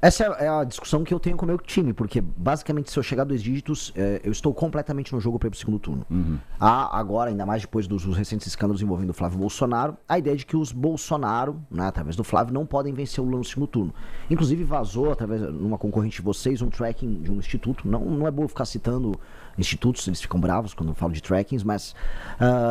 Essa é a discussão que eu tenho com o meu time, porque basicamente se eu chegar a 2 dígitos, eu estou completamente no jogo para ir pro segundo turno. Há agora, ainda mais depois dos recentes escândalos envolvendo o Flávio Bolsonaro, a ideia de que os Bolsonaro, né, através do Flávio, não podem vencer o Lula no segundo turno. Inclusive vazou, através numa concorrente de vocês, um tracking de um instituto. Não é bom ficar citando institutos, eles ficam bravos quando eu falo de trackings, mas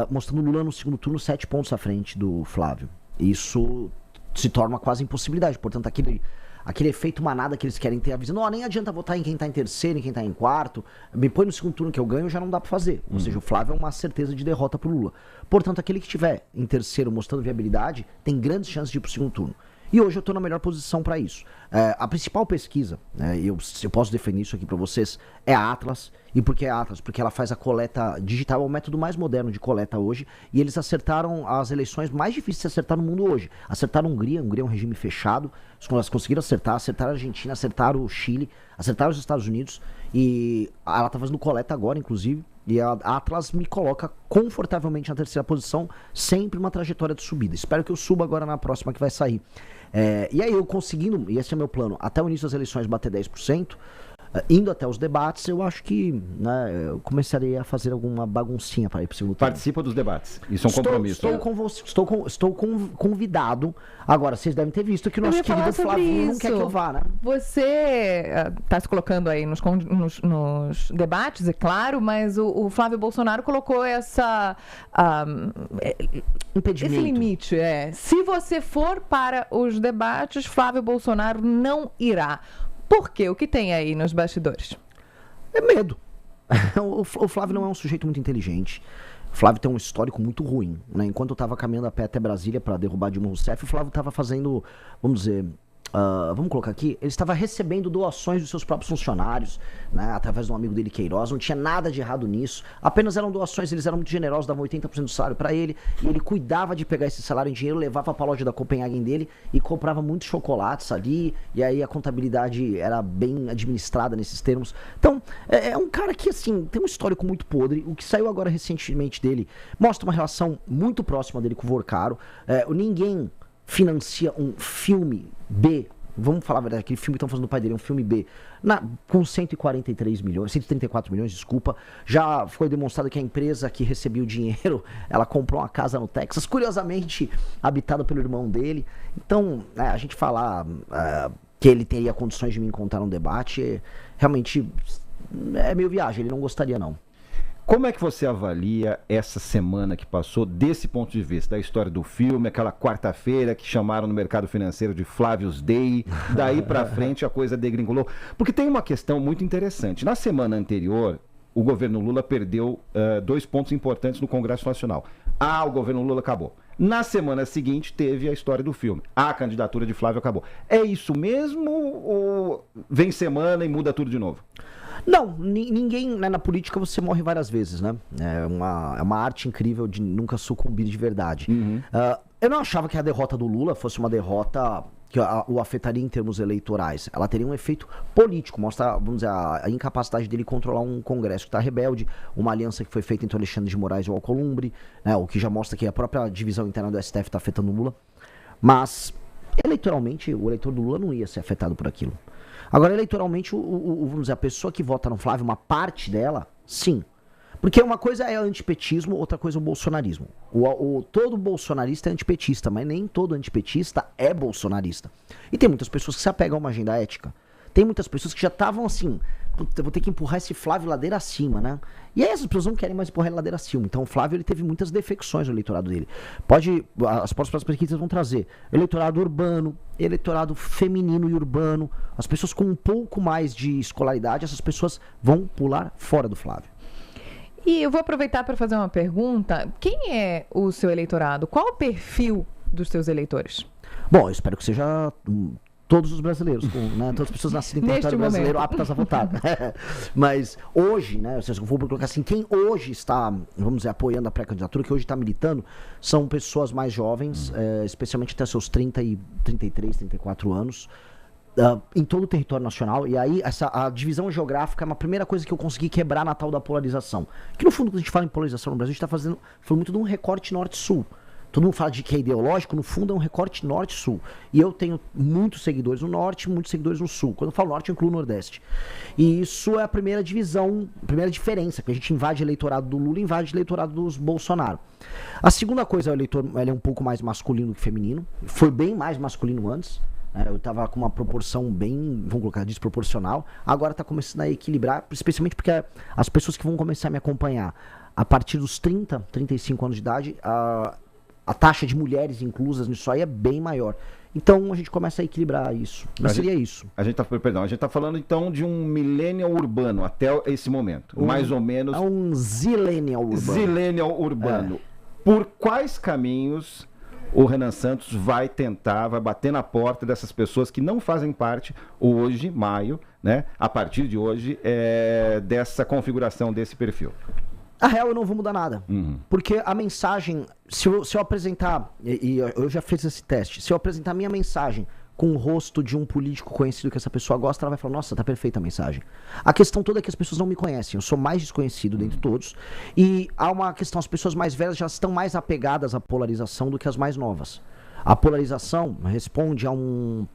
mostrando o Lula no segundo turno 7 pontos à frente do Flávio. Isso se torna quase impossibilidade. Portanto, aquele efeito manada que eles querem ter, avisando, nem adianta votar em quem tá em terceiro, em quem tá em quarto, me põe no segundo turno que eu ganho, já não dá pra fazer. Ou seja, o Flávio é uma certeza de derrota pro Lula. Portanto, aquele que estiver em terceiro mostrando viabilidade, tem grandes chances de ir pro segundo turno. E hoje eu tô na melhor posição para isso. A principal pesquisa, eu posso definir isso aqui para vocês, é a Atlas. E por que a Atlas? Porque ela faz a coleta digital, é o método mais moderno de coleta hoje, e eles acertaram as eleições mais difíceis de acertar no mundo hoje. Acertaram a Hungria é um regime fechado, elas conseguiram acertaram a Argentina, acertaram o Chile, acertaram os Estados Unidos, e ela tá fazendo coleta agora, inclusive, e a Atlas me coloca confortavelmente na terceira posição, sempre uma trajetória de subida. Espero que eu suba agora na próxima que vai sair. E aí eu conseguindo, e esse é o meu plano, até o início das eleições bater 10%, indo até os debates, eu acho que eu começaria a fazer alguma baguncinha para ir para o segundo turno. Participa dos debates. Isso é um compromisso. Estou convidado. Agora, vocês devem ter visto que o nosso querido Flávio não quer que eu vá, né? Você está se colocando aí nos debates, é claro, mas o Flávio Bolsonaro colocou essa impedimento. Esse limite. Se você for para os debates, Flávio Bolsonaro não irá. Por quê? O que tem aí nos bastidores? É medo. O Flávio não é um sujeito muito inteligente. O Flávio tem um histórico muito ruim, né? Enquanto eu estava caminhando a pé até Brasília para derrubar Dilma Rousseff, o Flávio estava fazendo, vamos dizer, vamos colocar aqui, ele estava recebendo doações dos seus próprios funcionários, né, através de um amigo dele, Queiroz. Não tinha nada de errado nisso, apenas eram doações, eles eram muito generosos, davam 80% do salário para ele, e ele cuidava de pegar esse salário em dinheiro, levava para a loja da Copenhagen dele e comprava muitos chocolates ali, e aí a contabilidade era bem administrada nesses termos. Então, é um cara que, assim, tem um histórico muito podre. O que saiu agora recentemente dele mostra uma relação muito próxima dele com o Vorcaro. Ninguém financia um filme B, vamos falar a verdade, aquele filme que estão fazendo do pai dele, é um filme B, com 143 milhões, 134 milhões, desculpa. Já foi demonstrado que a empresa que recebia o dinheiro, ela comprou uma casa no Texas, curiosamente habitada pelo irmão dele. Então, a gente falar que ele teria condições de me encontrar num debate, realmente é meio viagem, ele não gostaria não. Como é que você avalia essa semana que passou desse ponto de vista? Da história do filme, aquela quarta-feira que chamaram no mercado financeiro de Flávio's Day, daí pra frente a coisa degringolou. Porque tem uma questão muito interessante. Na semana anterior, o governo Lula perdeu 2 pontos importantes no Congresso Nacional. O governo Lula acabou. Na semana seguinte teve a história do filme. A candidatura de Flávio acabou. É isso mesmo ou vem semana e muda tudo de novo? Não, ninguém, né, na política você morre várias vezes, né? É uma arte incrível de nunca sucumbir de verdade. Eu não achava que a derrota do Lula fosse uma derrota que o afetaria em termos eleitorais. Ela teria um efeito político, mostra, vamos dizer, a incapacidade dele controlar um Congresso que está rebelde, uma aliança que foi feita entre Alexandre de Moraes e o Alcolumbre, né, o que já mostra que a própria divisão interna do STF está afetando o Lula. Mas, eleitoralmente, o eleitor do Lula não ia ser afetado por aquilo. Agora, eleitoralmente, vamos dizer, a pessoa que vota no Flávio, uma parte dela, sim. Porque uma coisa é antipetismo, outra coisa é o bolsonarismo. Todo bolsonarista é antipetista, mas nem todo antipetista é bolsonarista. E tem muitas pessoas que se apegam a uma agenda ética. Tem muitas pessoas que já estavam assim, eu vou ter que empurrar esse Flávio ladeira acima, né? E aí essas pessoas não querem mais empurrar ele ladeira acima. Então o Flávio, ele teve muitas defecções no eleitorado dele. As próximas pesquisas vão trazer eleitorado urbano, eleitorado feminino e urbano, as pessoas com um pouco mais de escolaridade, essas pessoas vão pular fora do Flávio. E eu vou aproveitar para fazer uma pergunta. Quem é o seu eleitorado? Qual o perfil dos seus eleitores? Bom, eu espero que seja todos os brasileiros, né? Todas as pessoas nascidas em território brasileiro aptas a votar. Mas hoje, né, ou seja, eu vou colocar assim, quem hoje está, vamos dizer, apoiando a pré-candidatura, que hoje está militando, são pessoas mais jovens, especialmente até seus 33, 34 anos, em todo o território nacional. E aí a divisão geográfica é uma primeira coisa que eu consegui quebrar na tal da polarização. Que no fundo, quando a gente fala em polarização no Brasil, a gente está falando muito de um recorte norte-sul. Todo mundo fala de que é ideológico, no fundo é um recorte norte-sul. E eu tenho muitos seguidores no norte e muitos seguidores no sul. Quando eu falo norte, eu incluo o nordeste. E isso é a primeira divisão, a primeira diferença, que a gente invade o eleitorado do Lula e invade o eleitorado dos Bolsonaro. A segunda coisa, o eleitor ele é um pouco mais masculino que feminino. Foi bem mais masculino antes. Eu estava com uma proporção bem, vamos colocar, desproporcional. Agora está começando a equilibrar, especialmente porque as pessoas que vão começar a me acompanhar a partir dos 30, 35 anos de idade, a taxa de mulheres inclusas nisso aí é bem maior. Então a gente começa a equilibrar isso. Mas seria isso. A gente tá falando então de um millennial urbano até esse momento. Mais ou menos. É um zillennial urbano. Zillennial urbano. Por quais caminhos o Renan Santos vai bater na porta dessas pessoas que não fazem parte hoje, maio, né? A partir de hoje, dessa configuração desse perfil? A real, eu não vou mudar nada. Porque a mensagem, se eu apresentar, e eu já fiz esse teste, se eu apresentar a minha mensagem com o rosto de um político conhecido que essa pessoa gosta, ela vai falar, nossa, tá perfeita a mensagem. A questão toda é que as pessoas não me conhecem, eu sou mais desconhecido dentre todos, e há uma questão, as pessoas mais velhas já estão mais apegadas à polarização do que as mais novas. A polarização responde a um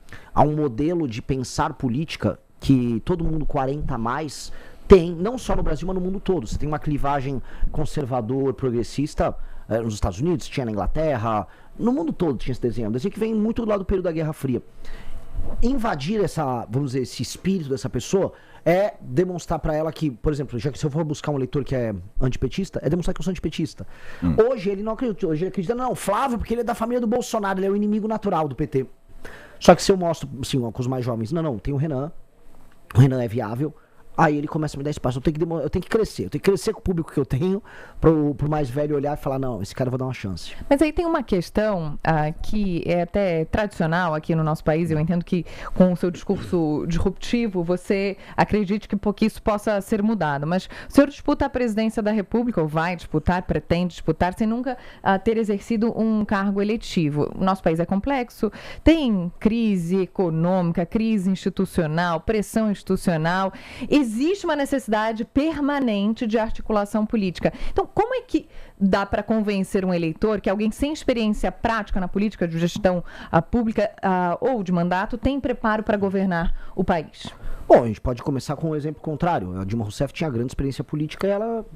modelo de pensar política que todo mundo 40 a mais tem, não só no Brasil, mas no mundo todo. Você tem uma clivagem conservador, progressista nos Estados Unidos, tinha na Inglaterra, no mundo todo tinha esse desenho. Um desenho que vem muito do lado do período da Guerra Fria. Invadir esse espírito dessa pessoa é demonstrar pra ela que, por exemplo, já que se eu for buscar um eleitor que é antipetista, é demonstrar que eu sou antipetista. Hoje ele não acredita, hoje ele acredita, não, Flávio, porque ele é da família do Bolsonaro, ele é o inimigo natural do PT. Só que se eu mostro, assim, com os mais jovens, não, tem o Renan é viável. Aí ele começa a me dar espaço. Eu tenho que crescer com o público que eu tenho, pro mais velho olhar e falar, não, esse cara eu vou dar uma chance. Mas aí tem uma questão que é até tradicional aqui no nosso país. Eu entendo que com o seu discurso disruptivo você acredite que isso possa ser mudado. Mas o senhor disputa a presidência da República, ou vai disputar, pretende disputar, sem nunca ter exercido um cargo eletivo. O nosso país é complexo, tem crise econômica, crise institucional, pressão institucional. Existe uma necessidade permanente de articulação política. Então, como é que dá para convencer um eleitor que alguém sem experiência prática na política de gestão pública ou de mandato tem preparo para governar o país? Bom, a gente pode começar com um exemplo contrário. A Dilma Rousseff tinha grande experiência política e ela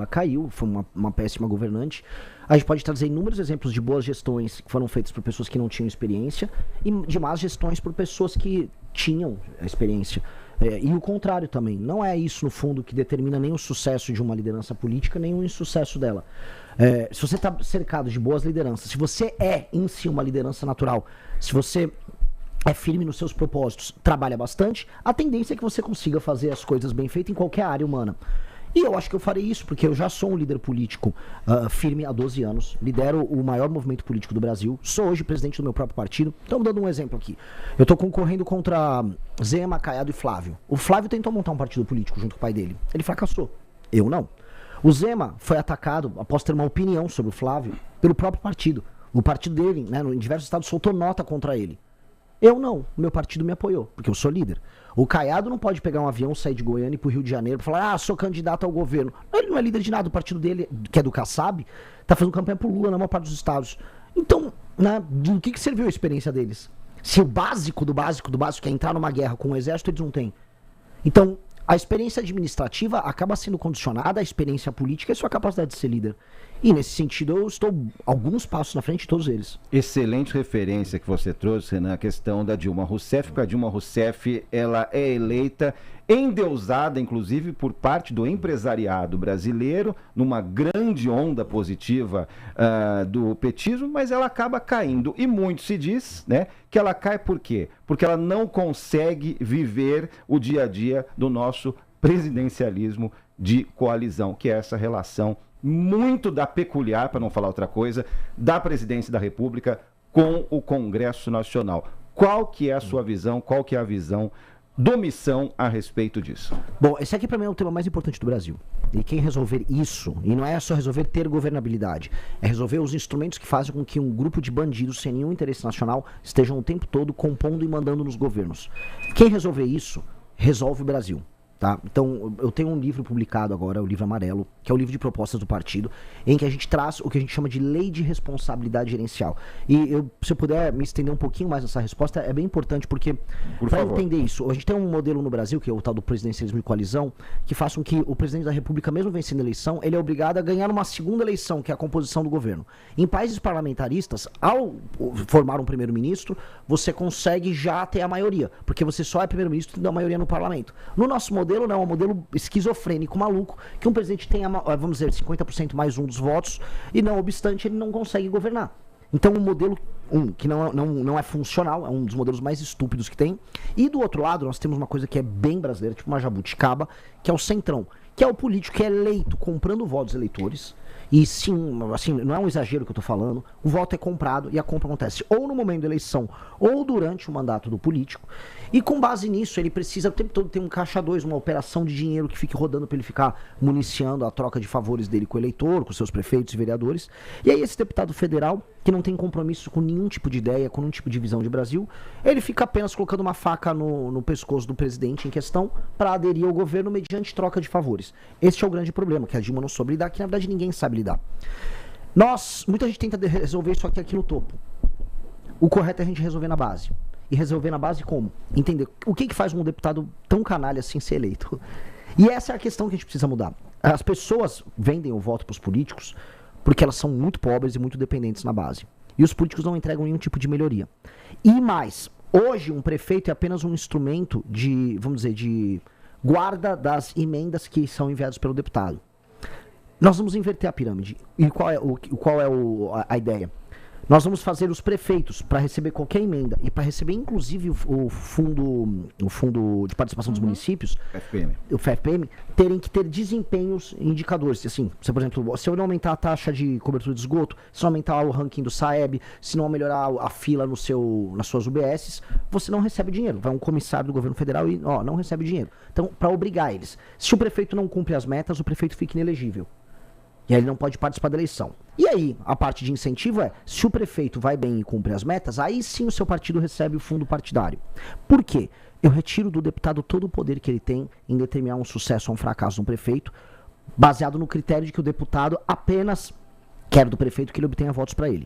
caiu, foi uma péssima governante. A gente pode trazer inúmeros exemplos de boas gestões que foram feitas por pessoas que não tinham experiência e de más gestões por pessoas que tinham experiência. E o contrário também. Não é isso, no fundo, que determina nem o sucesso de uma liderança política, nem o insucesso dela. Se você está cercado de boas lideranças, se você é, em si, uma liderança natural, se você é firme nos seus propósitos, trabalha bastante, a tendência é que você consiga fazer as coisas bem feitas em qualquer área humana. E eu acho que eu farei isso, porque eu já sou um líder político firme há 12 anos, lidero o maior movimento político do Brasil, sou hoje presidente do meu próprio partido. Então, dando um exemplo aqui, eu estou concorrendo contra Zema, Caiado e Flávio. O Flávio tentou montar um partido político junto com o pai dele, ele fracassou, eu não. O Zema foi atacado, após ter uma opinião sobre o Flávio, pelo próprio partido. O partido dele, em diversos estados, soltou nota contra ele. Eu não, o meu partido me apoiou, porque eu sou líder. O Caiado não pode pegar um avião, sair de Goiânia e ir pro Rio de Janeiro pra falar, sou candidato ao governo. Ele não é líder de nada, o partido dele, que é do Kassab, tá fazendo campanha pro Lula na maior parte dos estados. Então, do que serviu a experiência deles? Se o básico do básico do básico é entrar numa guerra com o exército, eles não têm. Então, a experiência administrativa acaba sendo condicionada à experiência política e à sua capacidade de ser líder. E nesse sentido eu estou alguns passos na frente de todos eles. Excelente referência que você trouxe, Renan, a questão da Dilma Rousseff, porque a Dilma Rousseff ela é eleita, endeusada inclusive por parte do empresariado brasileiro, numa grande onda positiva do petismo, mas ela acaba caindo. E muito se diz, né, que ela cai por quê? Porque ela não consegue viver o dia a dia do nosso presidencialismo de coalizão, que é essa relação muito peculiar, para não falar outra coisa, da presidência da República com o Congresso Nacional. Qual que é a sua visão, qual que é a visão do Missão a respeito disso? Bom, esse aqui para mim é o tema mais importante do Brasil. E quem resolver isso, e não é só resolver ter governabilidade, é resolver os instrumentos que fazem com que um grupo de bandidos sem nenhum interesse nacional estejam o tempo todo compondo e mandando nos governos. Quem resolver isso, resolve o Brasil. Tá? Então, eu tenho um livro publicado agora, o livro amarelo, que é o livro de propostas do partido, em que a gente traz o que a gente chama de lei de responsabilidade gerencial. E se eu puder me estender um pouquinho mais nessa resposta, é bem importante, porque para entender isso, a gente tem um modelo no Brasil, que é o tal do presidencialismo de coalizão, que faz com que o presidente da República, mesmo vencendo a eleição, ele é obrigado a ganhar uma segunda eleição, que é a composição do governo. Em países parlamentaristas, ao formar um primeiro-ministro, você consegue já ter a maioria, porque você só é primeiro-ministro da maioria no parlamento. No nosso modelo não, é um modelo esquizofrênico, maluco, que um presidente tenha, vamos dizer, 50% mais um dos votos, e não obstante, ele não consegue governar. Então, um modelo que não é funcional, é um dos modelos mais estúpidos que tem. E do outro lado, nós temos uma coisa que é bem brasileira, tipo uma jabuticaba, que é o centrão, que é o político que é eleito comprando votos dos eleitores. E sim, assim, não é um exagero que eu tô falando, o voto é comprado e a compra acontece ou no momento da eleição ou durante o mandato do político, e com base nisso ele precisa o tempo todo ter um caixa 2, uma operação de dinheiro que fique rodando para ele ficar municiando a troca de favores dele com o eleitor, com seus prefeitos e vereadores. E aí esse deputado federal, que não tem compromisso com nenhum tipo de ideia, com nenhum tipo de visão de Brasil, ele fica apenas colocando uma faca no pescoço do presidente em questão para aderir ao governo mediante troca de favores. Este é o grande problema, que a Dilma não soube lidar, que na verdade ninguém sabe lidar. Muita gente tenta resolver isso aqui no topo. O correto é a gente resolver na base. E resolver na base como? Entender o que faz um deputado tão canalha assim ser eleito. E essa é a questão que a gente precisa mudar. As pessoas vendem o voto para os políticos porque elas são muito pobres e muito dependentes na base. E os políticos não entregam nenhum tipo de melhoria. E mais, hoje um prefeito é apenas um instrumento de, vamos dizer, de guarda das emendas que são enviadas pelo deputado. Nós vamos inverter a pirâmide. E qual é a ideia? Nós vamos fazer os prefeitos para receber qualquer emenda e para receber inclusive o fundo de participação dos municípios, o FPM, terem que ter desempenhos indicadores. Assim, por exemplo, se eu não aumentar a taxa de cobertura de esgoto, se não aumentar o ranking do SAEB, se não melhorar a fila nas suas UBSs, você não recebe dinheiro. Vai um comissário do governo federal e não recebe dinheiro. Então, para obrigar eles. Se o prefeito não cumpre as metas, o prefeito fica inelegível. E aí ele não pode participar da eleição. E aí, a parte de incentivo é, se o prefeito vai bem e cumpre as metas, aí sim o seu partido recebe o fundo partidário. Por quê? Eu retiro do deputado todo o poder que ele tem em determinar um sucesso ou um fracasso de um prefeito, baseado no critério de que o deputado apenas quer do prefeito que ele obtenha votos para ele.